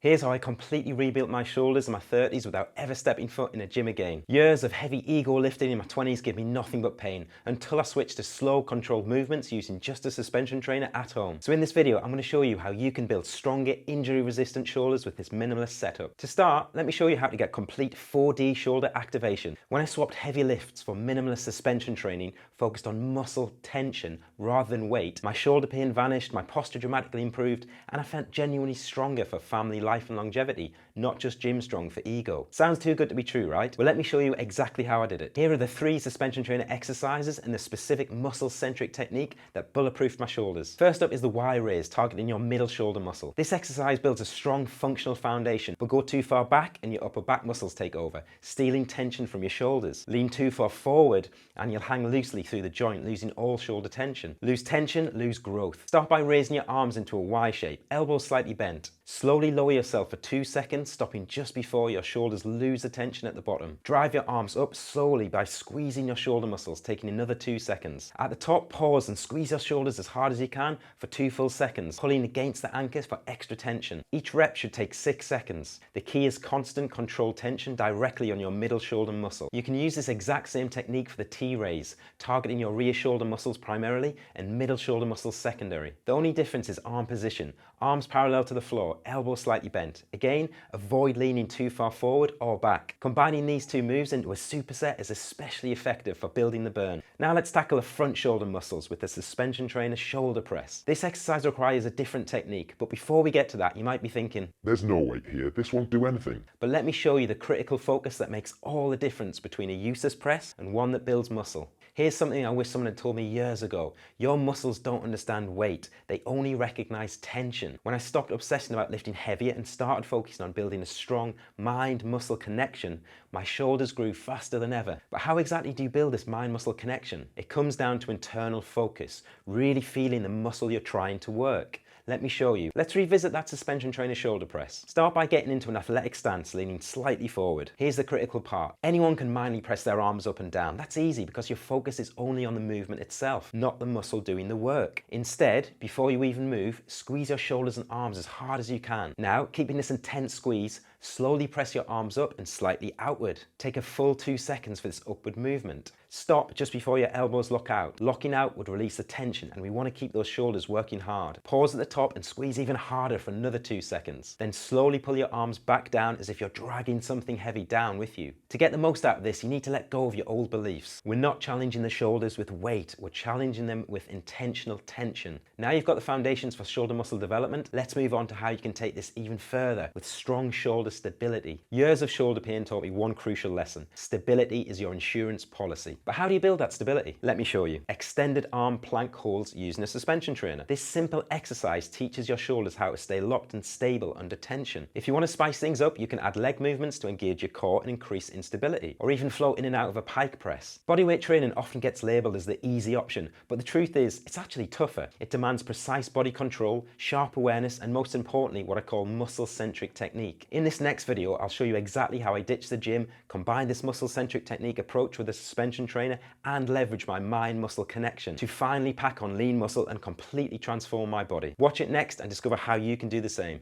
Here's how I completely rebuilt my shoulders in my 30s without ever stepping foot in a gym again. Years of heavy ego lifting in my 20s gave me nothing but pain until I switched to slow, controlled movements using just a suspension trainer at home. So in this video, I'm going to show you how you can build stronger, injury-resistant shoulders with this minimalist setup. To start, let me show you how to get complete 4D shoulder activation. When I swapped heavy lifts for minimalist suspension training focused on muscle tension rather than weight, my shoulder pain vanished, my posture dramatically improved, and I felt genuinely stronger for family life and longevity, not just gym strong for ego. Sounds too good to be true, right? Well, let me show you exactly how I did it. Here are the 3 suspension trainer exercises and the specific muscle-centric technique that bulletproofed my shoulders. First up is the Y raise, targeting your middle shoulder muscle. This exercise builds a strong functional foundation, but go too far back and your upper back muscles take over, stealing tension from your shoulders. Lean too far forward and you'll hang loosely through the joint, losing all shoulder tension. Lose tension, lose growth. Start by raising your arms into a Y shape, elbows slightly bent. Slowly lower yourself for 2 seconds, stopping just before your shoulders lose the tension at the bottom. Drive your arms up slowly by squeezing your shoulder muscles, taking another 2 seconds. At the top, pause and squeeze your shoulders as hard as you can for 2 full seconds, pulling against the anchors for extra tension. Each rep should take 6 seconds. The key is constant controlled tension directly on your middle shoulder muscle. You can use this exact same technique for the T raise, targeting your rear shoulder muscles primarily and middle shoulder muscles secondary. The only difference is arm position. Arms parallel to the floor, elbows slightly bent. Again, avoid leaning too far forward or back. Combining these 2 moves into a superset is especially effective for building the burn. Now let's tackle the front shoulder muscles with the suspension trainer shoulder press. This exercise requires a different technique, but before we get to that, you might be thinking, there's no weight here, this won't do anything. But let me show you the critical focus that makes all the difference between a useless press and one that builds muscle. Here's something I wish someone had told me years ago. Your muscles don't understand weight, they only recognize tension. When I stopped obsessing about lifting heavier and started focusing on building a strong mind-muscle connection, my shoulders grew faster than ever. But how exactly do you build this mind-muscle connection? It comes down to internal focus, really feeling the muscle you're trying to work. Let me show you. Let's revisit that suspension trainer shoulder press. Start by getting into an athletic stance, leaning slightly forward. Here's the critical part. Anyone can mindly press their arms up and down. That's easy because your focus is only on the movement itself, not the muscle doing the work. Instead, before you even move, squeeze your shoulders and arms as hard as you can. Now, keeping this intense squeeze, slowly press your arms up and slightly outward. Take a full 2 seconds for this upward movement. Stop just before your elbows lock out. Locking out would release the tension and we want to keep those shoulders working hard. Pause at the top and squeeze even harder for another 2 seconds. Then slowly pull your arms back down as if you're dragging something heavy down with you. To get the most out of this, you need to let go of your old beliefs. We're not challenging the shoulders with weight, we're challenging them with intentional tension. Now you've got the foundations for shoulder muscle development, let's move on to how you can take this even further with strong shoulder stability. Years of shoulder pain taught me one crucial lesson. Stability is your insurance policy. But how do you build that stability? Let me show you. Extended arm plank holds using a suspension trainer. This simple exercise teaches your shoulders how to stay locked and stable under tension. If you want to spice things up, you can add leg movements to engage your core and increase instability, or even float in and out of a pike press. Bodyweight training often gets labeled as the easy option, but the truth is, it's actually tougher. It demands precise body control, sharp awareness, and most importantly, what I call muscle-centric technique. In this next video, I'll show you exactly how I ditched the gym, combined this muscle-centric technique approach with a suspension trainer, and leverage my mind-muscle connection to finally pack on lean muscle and completely transform my body. Watch it next and discover how you can do the same.